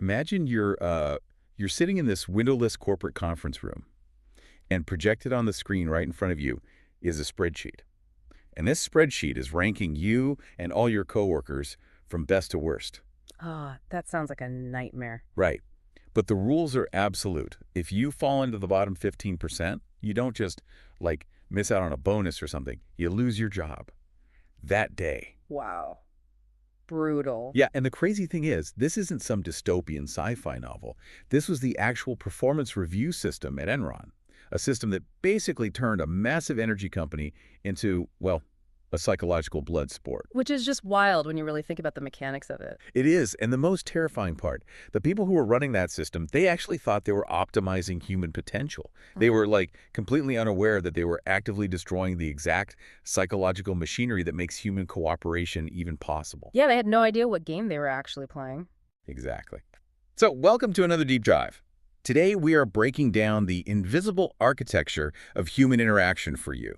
Imagine you're sitting in this windowless corporate conference room, and projected on the screen right in front of you is a spreadsheet. And this spreadsheet is ranking you and all your coworkers from best to worst. Ah, that sounds like a nightmare. Right. But the rules are absolute. If you fall into the bottom 15%, you don't just, like, miss out on a bonus or something. You lose your job that day. Wow. Brutal. Yeah, and the crazy thing is, this isn't some dystopian sci-fi novel. This was the actual performance review system at Enron, a system that basically turned a massive energy company into, well, a psychological blood sport. Which is just wild when you really think about the mechanics of it. It is, and the most terrifying part, the people who were running that system, they actually thought they were optimizing human potential. They were, like, completely unaware that they were actively destroying the exact psychological machinery that makes human cooperation even possible. Yeah, they had no idea what game they were actually playing. Exactly. So, welcome to another Deep Dive. Today, we are breaking down the invisible architecture of human interaction for you.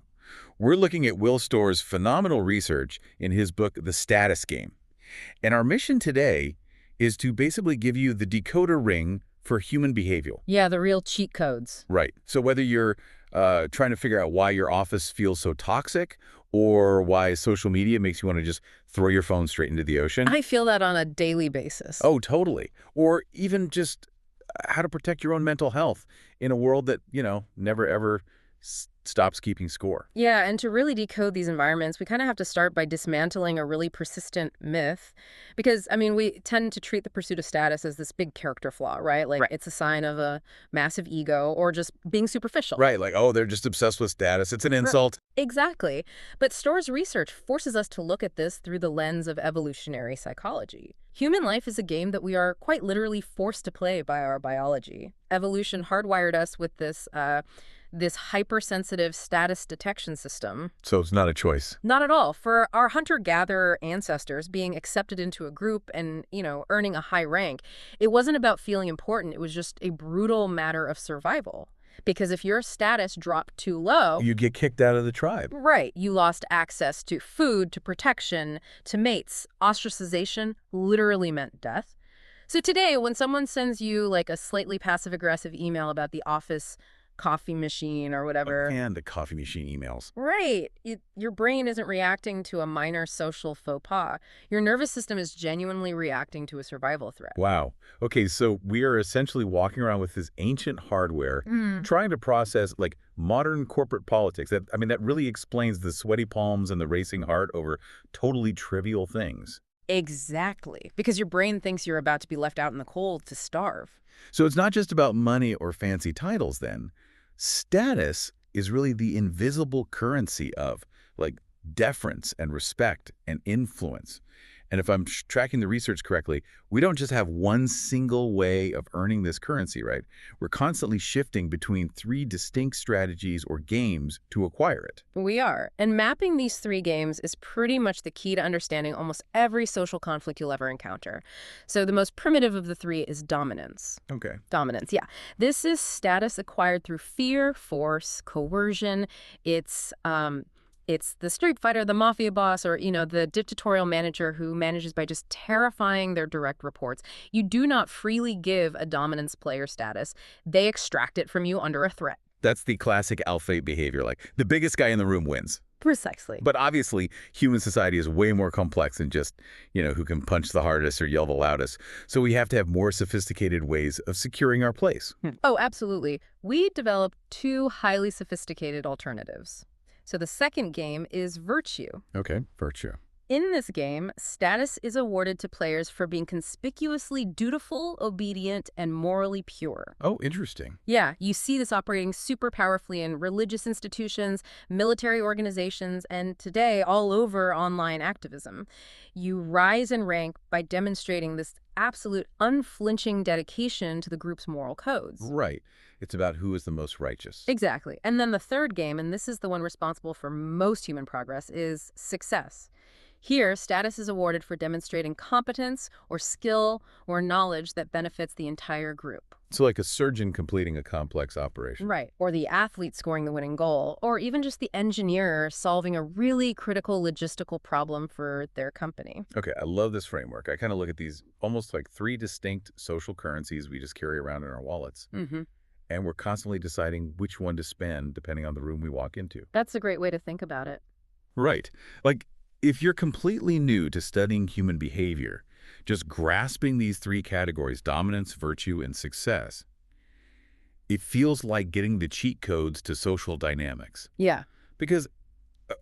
We're looking at Will Storr's phenomenal research in his book, The Status Game. And our mission today is to basically give you the decoder ring for human behavior. Yeah, the real cheat codes. Right. So whether you're trying to figure out why your office feels so toxic or why social media makes you want to just throw your phone straight into the ocean. I feel that on a daily basis. Oh, totally. Or even just how to protect your own mental health in a world that, never ever stops keeping score. Yeah, and to really decode these environments, we kind of have to start by dismantling a really persistent myth. Because, we tend to treat the pursuit of status as this big character flaw, right? Like, it's a sign of a massive ego or just being superficial. Right, like, oh, they're just obsessed with status. It's an insult. Exactly. But Storr's research forces us to look at this through the lens of evolutionary psychology. Human life is a game that we are quite literally forced to play by our biology. Evolution hardwired us with this hypersensitive status detection system. So it's not a choice. Not at all. For our hunter-gatherer ancestors, being accepted into a group and, earning a high rank, it wasn't about feeling important. It was just a brutal matter of survival. Because if your status dropped too low... You get kicked out of the tribe. Right. You lost access to food, to protection, to mates. Ostracization literally meant death. So today, when someone sends you, like, a slightly passive-aggressive email about the office coffee machine or whatever. And the coffee machine emails. Right. Your brain isn't reacting to a minor social faux pas. Your nervous system is genuinely reacting to a survival threat. Wow. Okay, so we are essentially walking around with this ancient hardware, trying to process, like, modern corporate politics. That really explains the sweaty palms and the racing heart over totally trivial things. Exactly. Because your brain thinks you're about to be left out in the cold to starve. So it's not just about money or fancy titles then. Status is really the invisible currency of, like, deference and respect and influence. And if I'm tracking the research correctly, we don't just have one single way of earning this currency, right? We're constantly shifting between three distinct strategies or games to acquire it. We are. And mapping these three games is pretty much the key to understanding almost every social conflict you'll ever encounter. So the most primitive of the three is dominance. Okay. Dominance, yeah. This is status acquired through fear, force, coercion. It's the street fighter, the mafia boss, or, the dictatorial manager who manages by just terrifying their direct reports. You do not freely give a dominance player status. They extract it from you under a threat. That's the classic alpha behavior, like the biggest guy in the room wins. Precisely. But obviously, human society is way more complex than just, who can punch the hardest or yell the loudest. So we have to have more sophisticated ways of securing our place. Oh, absolutely. We developed two highly sophisticated alternatives. So the second game is virtue. Okay, virtue. In this game, status is awarded to players for being conspicuously dutiful, obedient, and morally pure. Oh, interesting. Yeah, you see this operating super powerfully in religious institutions, military organizations, and today all over online activism. You rise in rank by demonstrating this absolute unflinching dedication to the group's moral codes. Right. It's about who is the most righteous. Exactly. And then the third game, and this is the one responsible for most human progress, is success. Here, status is awarded for demonstrating competence or skill or knowledge that benefits the entire group. So like a surgeon completing a complex operation. Right. Or the athlete scoring the winning goal, or even just the engineer solving a really critical logistical problem for their company. Okay, I love this framework. I kind of look at these almost like three distinct social currencies we just carry around in our wallets. Hmm. And we're constantly deciding which one to spend depending on the room we walk into. That's a great way to think about it. Right. Like, if you're completely new to studying human behavior, just grasping these three categories, dominance, virtue, and success, it feels like getting the cheat codes to social dynamics. Yeah. Because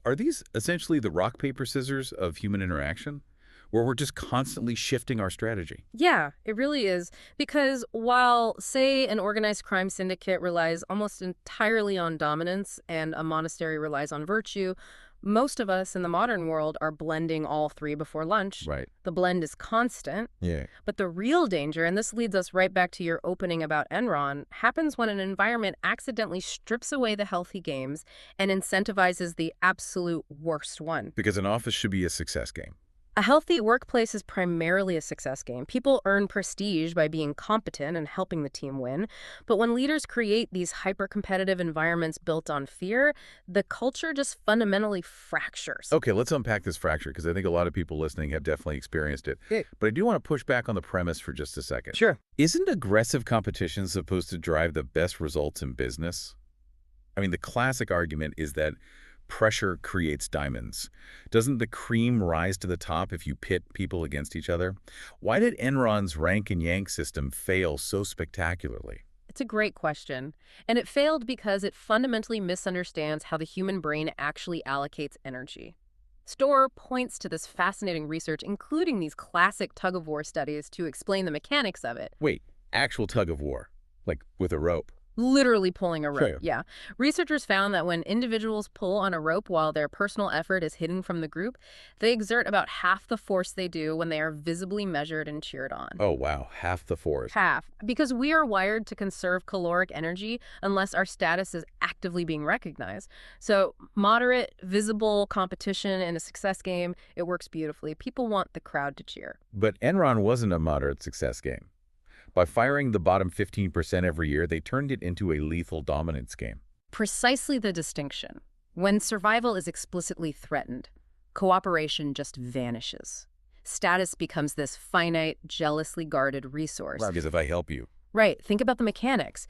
are these essentially the rock, paper, scissors of human interaction? Where we're just constantly shifting our strategy? Yeah, it really is. Because while, say, an organized crime syndicate relies almost entirely on dominance and a monastery relies on virtue, most of us in the modern world are blending all three before lunch. Right. The blend is constant. Yeah. But the real danger, and this leads us right back to your opening about Enron, happens when an environment accidentally strips away the healthy games and incentivizes the absolute worst one. Because an office should be a success game. A healthy workplace is primarily a success game. People earn prestige by being competent and helping the team win. But when leaders create these hyper-competitive environments built on fear, the culture just fundamentally fractures. Okay, let's unpack this fracture because I think a lot of people listening have definitely experienced it. Okay. But I do want to push back on the premise for just a second. Sure. Isn't aggressive competition supposed to drive the best results in business? I mean, the classic argument is that pressure creates diamonds. Doesn't the cream rise to the top if you pit people against each other? Why did Enron's rank and yank system fail so spectacularly? It's a great question. And it failed because it fundamentally misunderstands how the human brain actually allocates energy. Storr points to this fascinating research, including these classic tug-of-war studies, to explain the mechanics of it. Wait, actual tug of war, like with a rope? Literally pulling a rope, Sure. yeah. Researchers found that when individuals pull on a rope while their personal effort is hidden from the group, they exert about half the force they do when they are visibly measured and cheered on. Oh, wow, half the force. Half. Because we are wired to conserve caloric energy unless our status is actively being recognized. So moderate, visible competition in a success game, it works beautifully. People want the crowd to cheer. But Enron wasn't a moderate success game. By firing the bottom 15% every year, they turned it into a lethal dominance game. Precisely the distinction. When survival is explicitly threatened, cooperation just vanishes. Status becomes this finite, jealously guarded resource. Right, because if I help you. Right. Think about the mechanics.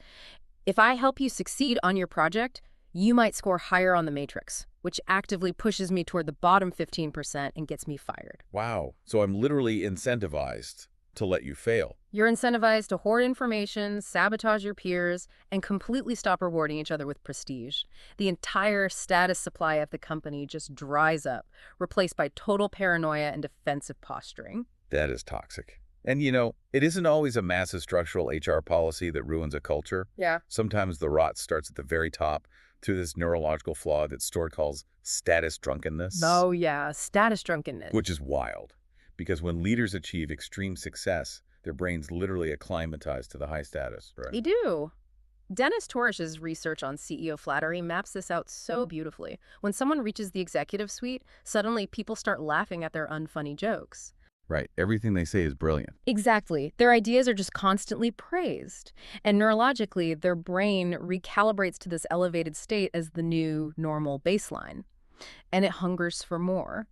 If I help you succeed on your project, you might score higher on the matrix, which actively pushes me toward the bottom 15% and gets me fired. Wow. So I'm literally incentivized to let you fail. You're incentivized to hoard information, sabotage your peers, and completely stop rewarding each other with prestige. The entire status supply of the company just dries up, replaced by total paranoia and defensive posturing. That is toxic. And you know, it isn't always a massive structural HR policy that ruins a culture. Yeah. Sometimes the rot starts at the very top through this neurological flaw that Storr calls status drunkenness. Oh, yeah. Status drunkenness. Which is wild. Because when leaders achieve extreme success, their brains literally acclimatize to the high status. Right? They do. Dennis Torres's research on CEO flattery maps this out so beautifully. When someone reaches the executive suite, suddenly people start laughing at their unfunny jokes. Right. Everything they say is brilliant. Exactly. Their ideas are just constantly praised. And neurologically, their brain recalibrates to this elevated state as the new normal baseline. And it hungers for more.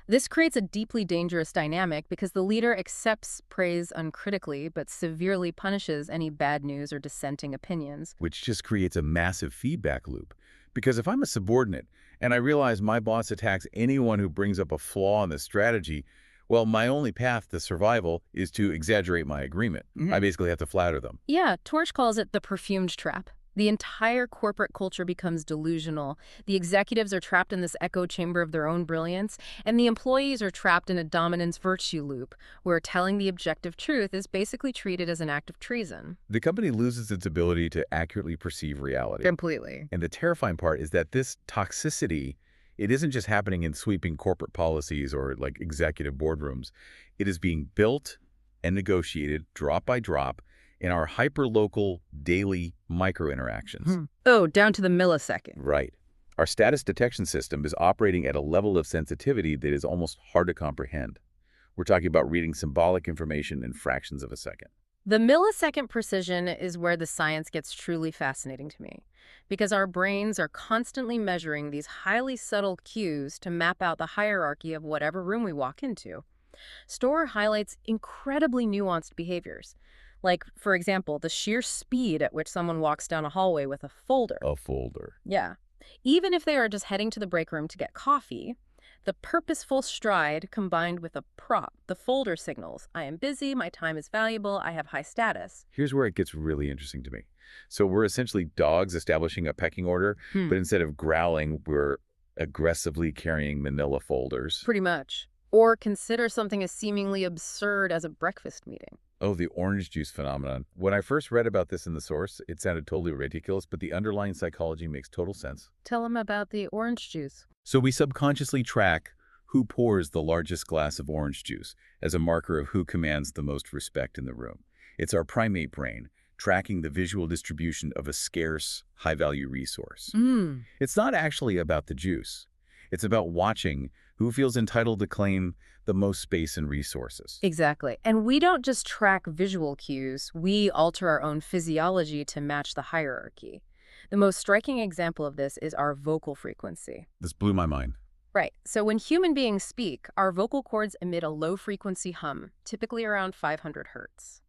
This creates a deeply dangerous dynamic because the leader accepts praise uncritically but severely punishes any bad news or dissenting opinions. Which just creates a massive feedback loop. Because if I'm a subordinate and I realize my boss attacks anyone who brings up a flaw in the strategy, well, my only path to survival is to exaggerate my agreement. I basically have to flatter them. Yeah, Torch calls it the perfumed trap. The entire corporate culture becomes delusional. The executives are trapped in this echo chamber of their own brilliance, and the employees are trapped in a dominance virtue loop, where telling the objective truth is basically treated as an act of treason. The company loses its ability to accurately perceive reality. Completely. And the terrifying part is that this toxicity, it isn't just happening in sweeping corporate policies or like executive boardrooms. It is being built and negotiated drop by drop in our hyper-local daily micro-interactions. Oh, down to the millisecond. Right. Our status detection system is operating at a level of sensitivity that is almost hard to comprehend. We're talking about reading symbolic information in fractions of a second. The millisecond precision is where the science gets truly fascinating to me, because our brains are constantly measuring these highly subtle cues to map out the hierarchy of whatever room we walk into. Storr highlights incredibly nuanced behaviors, like, for example, the sheer speed at which someone walks down a hallway with a folder. A folder. Yeah. Even if they are just heading to the break room to get coffee, the purposeful stride combined with a prop, the folder signals, I am busy, my time is valuable, I have high status. Here's where it gets really interesting to me. So we're essentially dogs establishing a pecking order, but instead of growling, we're aggressively carrying manila folders. Pretty much. Or consider something as seemingly absurd as a breakfast meeting. Oh, the orange juice phenomenon. When I first read about this in the source, it sounded totally ridiculous, but the underlying psychology makes total sense. Tell them about the orange juice. So we subconsciously track who pours the largest glass of orange juice as a marker of who commands the most respect in the room. It's our primate brain tracking the visual distribution of a scarce, high-value resource. It's not actually about the juice. It's about watching who feels entitled to claim the most space and resources. Exactly. And we don't just track visual cues, we alter our own physiology to match the hierarchy. The most striking example of this is our vocal frequency. This blew my mind. Right. So when human beings speak, our vocal cords emit a low-frequency hum, typically around 500 hertz.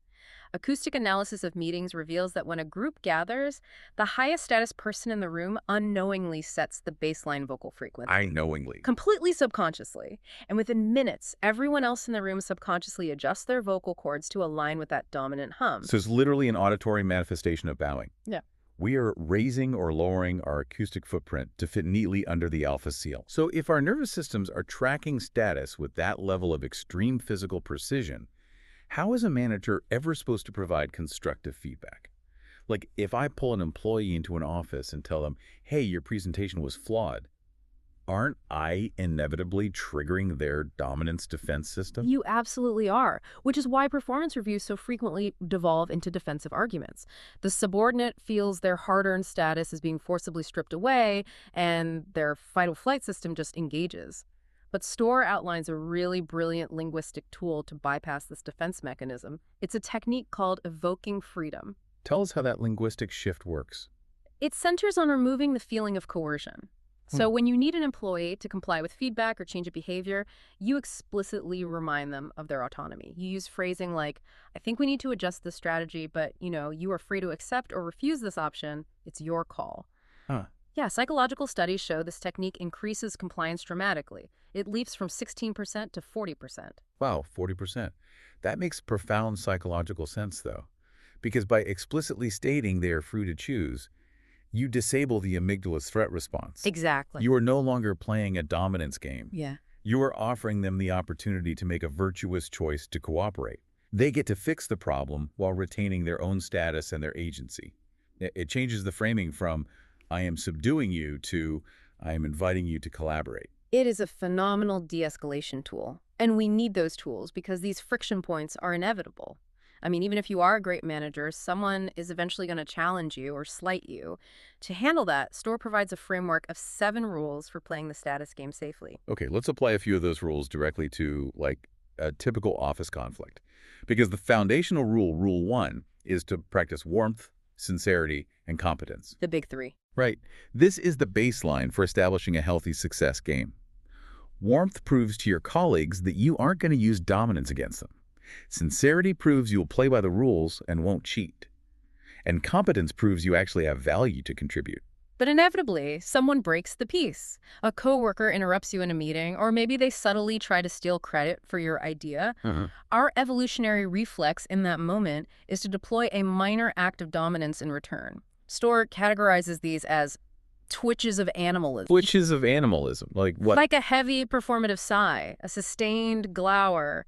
Acoustic analysis of meetings reveals that when a group gathers, the highest status person in the room unknowingly sets the baseline vocal frequency. Unknowingly. Completely subconsciously. And within minutes, everyone else in the room subconsciously adjusts their vocal cords to align with that dominant hum. So it's literally an auditory manifestation of bowing. Yeah. We are raising or lowering our acoustic footprint to fit neatly under the alpha seal. So if our nervous systems are tracking status with that level of extreme physical precision, how is a manager ever supposed to provide constructive feedback? Like, if I pull an employee into an office and tell them, hey, your presentation was flawed, aren't I inevitably triggering their dominance defense system? You absolutely are, which is why performance reviews so frequently devolve into defensive arguments. The subordinate feels their hard-earned status is being forcibly stripped away, and their fight-or-flight system just engages. But Storr outlines a really brilliant linguistic tool to bypass this defense mechanism. It's a technique called evoking freedom. Tell us how that linguistic shift works. It centers on removing the feeling of coercion. So when you need an employee to comply with feedback or change a behavior, you explicitly remind them of their autonomy. You use phrasing like, I think we need to adjust this strategy, but, you are free to accept or refuse this option. It's your call. Yeah, psychological studies show this technique increases compliance dramatically. It leaps from 16% to 40%. Wow, 40%. That makes profound psychological sense, though, because by explicitly stating they are free to choose, you disable the amygdala's threat response. Exactly. You are no longer playing a dominance game. Yeah. You are offering them the opportunity to make a virtuous choice to cooperate. They get to fix the problem while retaining their own status and their agency. It changes the framing from, I am subduing you, to, I am inviting you to collaborate. It is a phenomenal de-escalation tool. And we need those tools because these friction points are inevitable. I mean, even if you are a great manager, someone is eventually going to challenge you or slight you. To handle that, Storr provides a framework of 7 rules for playing the status game safely. Okay, let's apply a few of those rules directly to, like, a typical office conflict. Because the foundational rule, Rule 1, is to practice warmth, sincerity, and competence. The big 3. Right. This is the baseline for establishing a healthy success game. Warmth proves to your colleagues that you aren't going to use dominance against them. Sincerity proves you'll play by the rules and won't cheat. And competence proves you actually have value to contribute. But inevitably, someone breaks the peace. A coworker interrupts you in a meeting, or maybe they subtly try to steal credit for your idea. Our evolutionary reflex in that moment is to deploy a minor act of dominance in return. Storr categorizes these as twitches of animalism. Twitches of animalism? Like what? Like a heavy performative sigh, a sustained glower,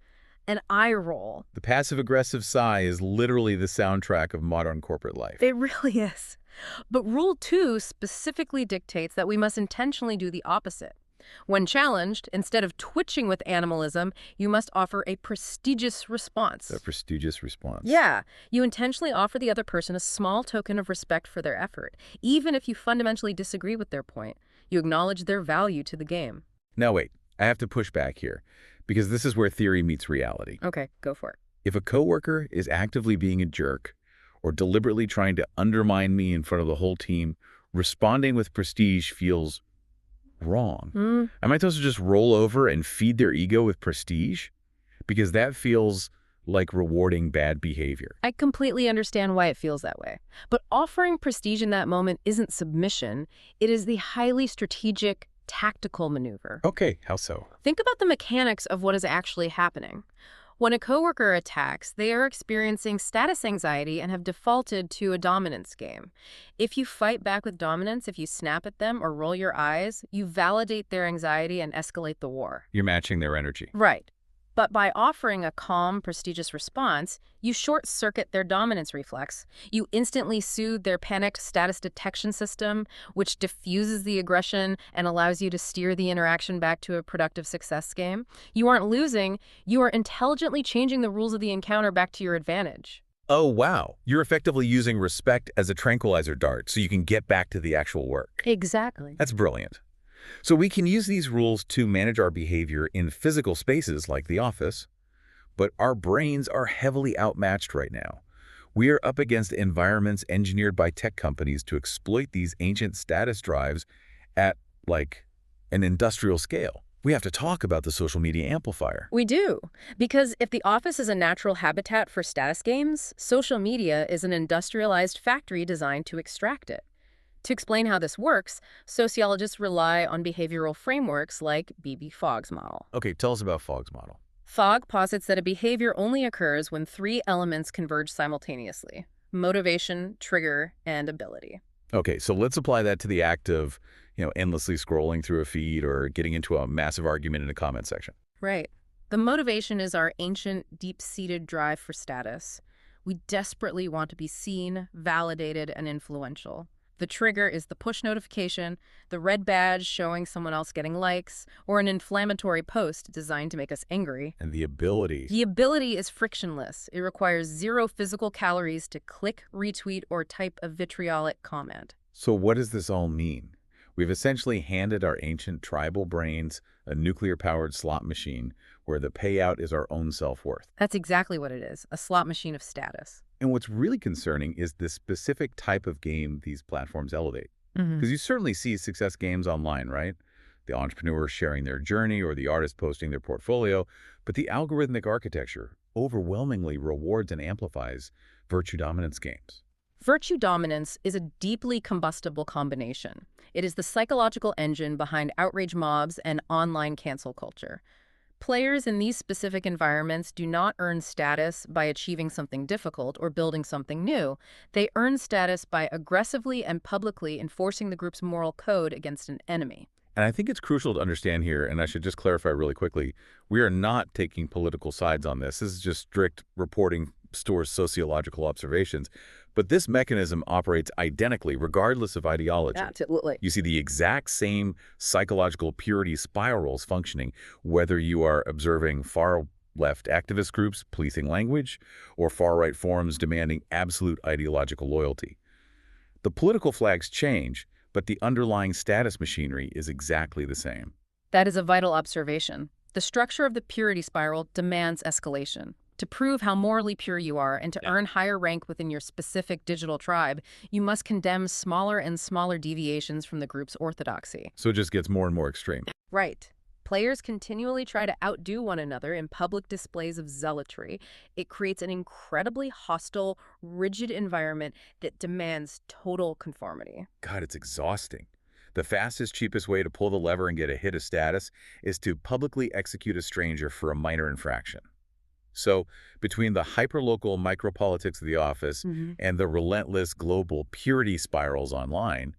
an eye roll. The passive-aggressive sigh is literally the soundtrack of modern corporate life. It really is. But Rule 2 specifically dictates that we must intentionally do the opposite. When challenged, instead of twitching with animalism, you must offer a prestigious response. A prestigious response. Yeah. You intentionally offer the other person a small token of respect for their effort. Even if you fundamentally disagree with their point, you acknowledge their value to the game. Now wait, I have to push back here, because this is where theory meets reality. Okay, go for it. If a coworker is actively being a jerk or deliberately trying to undermine me in front of the whole team, responding with prestige feels wrong. Mm, Am I supposed to just roll over and feed their ego with prestige? Because that feels like rewarding bad behavior. I completely understand why it feels that way. But offering prestige in that moment isn't submission. It is the highly strategic, tactical maneuver. Okay, how so? Think about the mechanics of what is actually happening. When a coworker attacks, they are experiencing status anxiety and have defaulted to a dominance game. If you fight back with dominance, if you snap at them or roll your eyes, you validate their anxiety and escalate the war. You're matching their energy. Right. But by offering a calm, prestigious response, you short-circuit their dominance reflex. You instantly soothe their panicked status detection system, which diffuses the aggression and allows you to steer the interaction back to a productive success game. You aren't losing, you are intelligently changing the rules of the encounter back to your advantage. Oh, wow. You're effectively using respect as a tranquilizer dart so you can get back to the actual work. Exactly. That's brilliant. So we can use these rules to manage our behavior in physical spaces like the office, but our brains are heavily outmatched right now. We are up against environments engineered by tech companies to exploit these ancient status drives at, like, an industrial scale. We have to talk about the social media amplifier. We do, because if the office is a natural habitat for status games, social media is an industrialized factory designed to extract it. To explain how this works, sociologists rely on behavioral frameworks like B.B. Fogg's model. Okay, tell us about Fogg's model. Fogg posits that a behavior only occurs when three elements converge simultaneously: motivation, trigger, and ability. Okay, so let's apply that to the act of, endlessly scrolling through a feed or getting into a massive argument in a comment section. Right. The motivation is our ancient, deep-seated drive for status. We desperately want to be seen, validated, and influential. The trigger is the push notification, the red badge showing someone else getting likes, or an inflammatory post designed to make us angry. And the ability. The ability is frictionless. It requires 0 physical calories to click, retweet, or type a vitriolic comment. So what does this all mean? We've essentially handed our ancient tribal brains a nuclear-powered slot machine where the payout is our own self-worth. That's exactly what it is, a slot machine of status. And what's really concerning is the specific type of game these platforms elevate. Mm-hmm. Because you certainly see success games online, right? The entrepreneur sharing their journey or the artist posting their portfolio, but the algorithmic architecture overwhelmingly rewards and amplifies virtue dominance games. Virtue dominance is a deeply combustible combination. It is the psychological engine behind outrage mobs and online cancel culture. Players in these specific environments do not earn status by achieving something difficult or building something new. They earn status by aggressively and publicly enforcing the group's moral code against an enemy. And I think it's crucial to understand here, and I should just clarify really quickly, we are not taking political sides on this. This is just strict reporting Storr's sociological observations. But this mechanism operates identically regardless of ideology. Absolutely. You see the exact same psychological purity spirals functioning, whether you are observing far-left activist groups policing language or far-right forums demanding absolute ideological loyalty. The political flags change, but the underlying status machinery is exactly the same. That is a vital observation. The structure of the purity spiral demands escalation. To prove how morally pure you are and to earn higher rank within your specific digital tribe, you must condemn smaller and smaller deviations from the group's orthodoxy. So it just gets more and more extreme. Right. Players continually try to outdo one another in public displays of zealotry. It creates an incredibly hostile, rigid environment that demands total conformity. God, it's exhausting. The fastest, cheapest way to pull the lever and get a hit of status is to publicly execute a stranger for a minor infraction. So between the hyperlocal micropolitics of the office and the relentless global purity spirals online,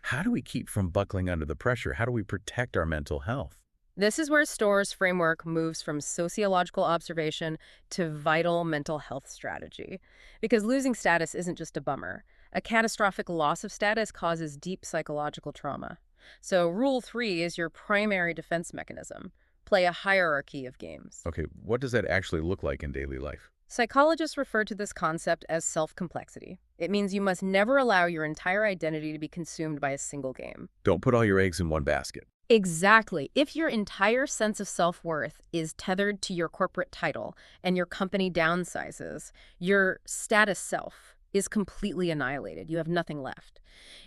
how do we keep from buckling under the pressure? How do we protect our mental health? This is where Storr's framework moves from sociological observation to vital mental health strategy. Because losing status isn't just a bummer. A catastrophic loss of status causes deep psychological trauma. So Rule 3 is your primary defense mechanism. Play a hierarchy of games. Okay, what does that actually look like in daily life? Psychologists refer to this concept as self-complexity. It means you must never allow your entire identity to be consumed by a single game. Don't put all your eggs in one basket. Exactly. If your entire sense of self-worth is tethered to your corporate title and your company downsizes, your status self is completely annihilated. You have nothing left.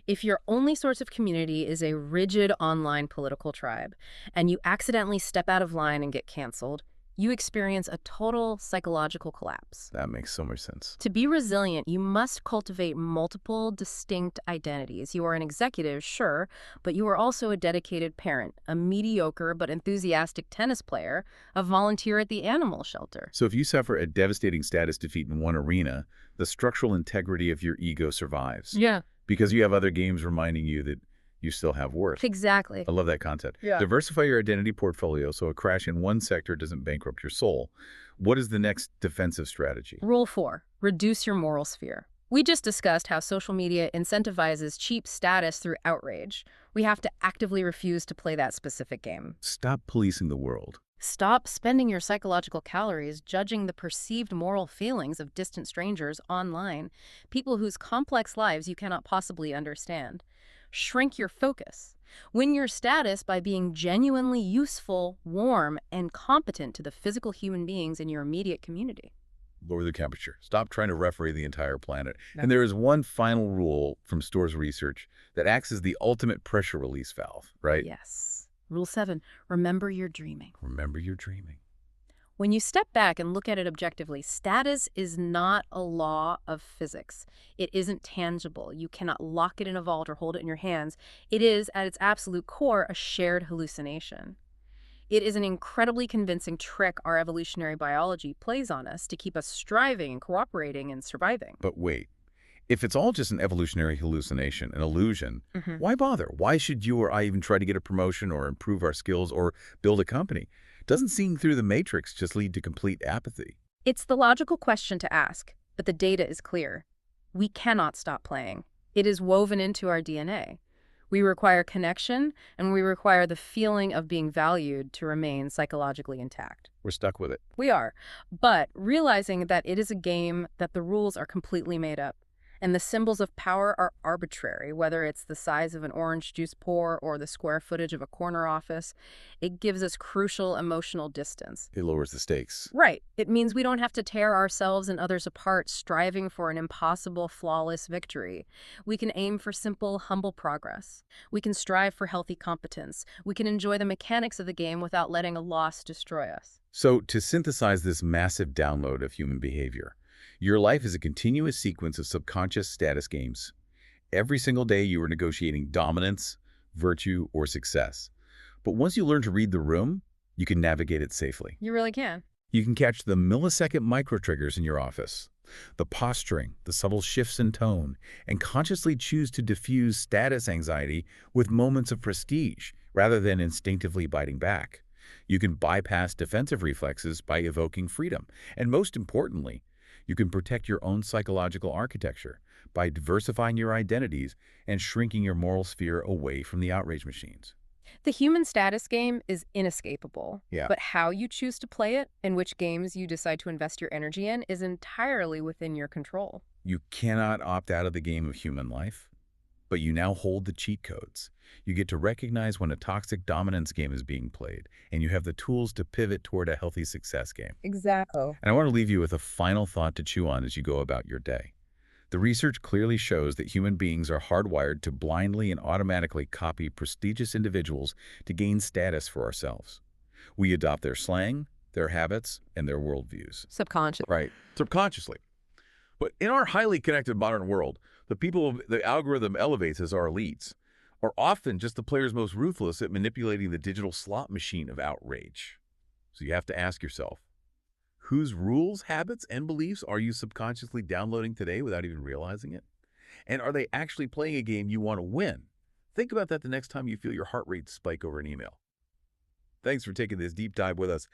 If your only source of community is a rigid online political tribe and you accidentally step out of line and get canceled, you experience a total psychological collapse. That makes so much sense. To be resilient, you must cultivate multiple distinct identities. You are an executive, sure, but you are also a dedicated parent, a mediocre but enthusiastic tennis player, a volunteer at the animal shelter. So if you suffer a devastating status defeat in one arena, the structural integrity of your ego survives. Yeah. Because you have other games reminding you that you still have worth. Exactly. I love that concept. Yeah. Diversify your identity portfolio so a crash in one sector doesn't bankrupt your soul. What is the next defensive strategy? Rule 4, reduce your moral sphere. We just discussed how social media incentivizes cheap status through outrage. We have to actively refuse to play that specific game. Stop policing the world. Stop spending your psychological calories judging the perceived moral feelings of distant strangers online, people whose complex lives you cannot possibly understand. Shrink your focus. Win your status by being genuinely useful, warm, and competent to the physical human beings in your immediate community. Lower the temperature. Stop trying to referee the entire planet. Yeah. And there is one final rule from Storr's research that acts as the ultimate pressure release valve, right? Yes. Rule 7, remember you're dreaming. Remember you're dreaming. When you step back and look at it objectively, status is not a law of physics. It isn't tangible. You cannot lock it in a vault or hold it in your hands. It is, at its absolute core, a shared hallucination. It is an incredibly convincing trick our evolutionary biology plays on us to keep us striving and cooperating and surviving. But wait, if it's all just an evolutionary hallucination, an illusion, Mhm. why bother? Why should you or I even try to get a promotion or improve our skills or build a company? Doesn't seeing through the matrix just lead to complete apathy? It's the logical question to ask, but the data is clear. We cannot stop playing. It is woven into our DNA. We require connection, and we require the feeling of being valued to remain psychologically intact. We're stuck with it. We are, but realizing that it is a game, that the rules are completely made up, and the symbols of power are arbitrary, whether it's the size of an orange juice pour or the square footage of a corner office, it gives us crucial emotional distance. It lowers the stakes. Right. It means we don't have to tear ourselves and others apart striving for an impossible, flawless victory. We can aim for simple, humble progress. We can strive for healthy competence. We can enjoy the mechanics of the game without letting a loss destroy us. So to synthesize this massive download of human behavior, your life is a continuous sequence of subconscious status games. Every single day you are negotiating dominance, virtue, or success. But once you learn to read the room, you can navigate it safely. You really can. You can catch the millisecond micro-triggers in your office, the posturing, the subtle shifts in tone, and consciously choose to diffuse status anxiety with moments of prestige rather than instinctively biting back. You can bypass defensive reflexes by evoking freedom. And most importantly, you can protect your own psychological architecture by diversifying your identities and shrinking your moral sphere away from the outrage machines. The human status game is inescapable, Yeah. but how you choose to play it and which games you decide to invest your energy in is entirely within your control. You cannot opt out of the game of human life, but you now hold the cheat codes. You get to recognize when a toxic dominance game is being played, and you have the tools to pivot toward a healthy success game. Exactly. And I want to leave you with a final thought to chew on as you go about your day. The research clearly shows that human beings are hardwired to blindly and automatically copy prestigious individuals to gain status for ourselves. We adopt their slang, their habits, and their worldviews. Subconscious. Right, subconsciously. But in our highly connected modern world, the people the algorithm elevates as our elites are often just the players most ruthless at manipulating the digital slot machine of outrage. So you have to ask yourself, whose rules, habits, and beliefs are you subconsciously downloading today without even realizing it? And are they actually playing a game you want to win? Think about that the next time you feel your heart rate spike over an email. Thanks for taking this deep dive with us.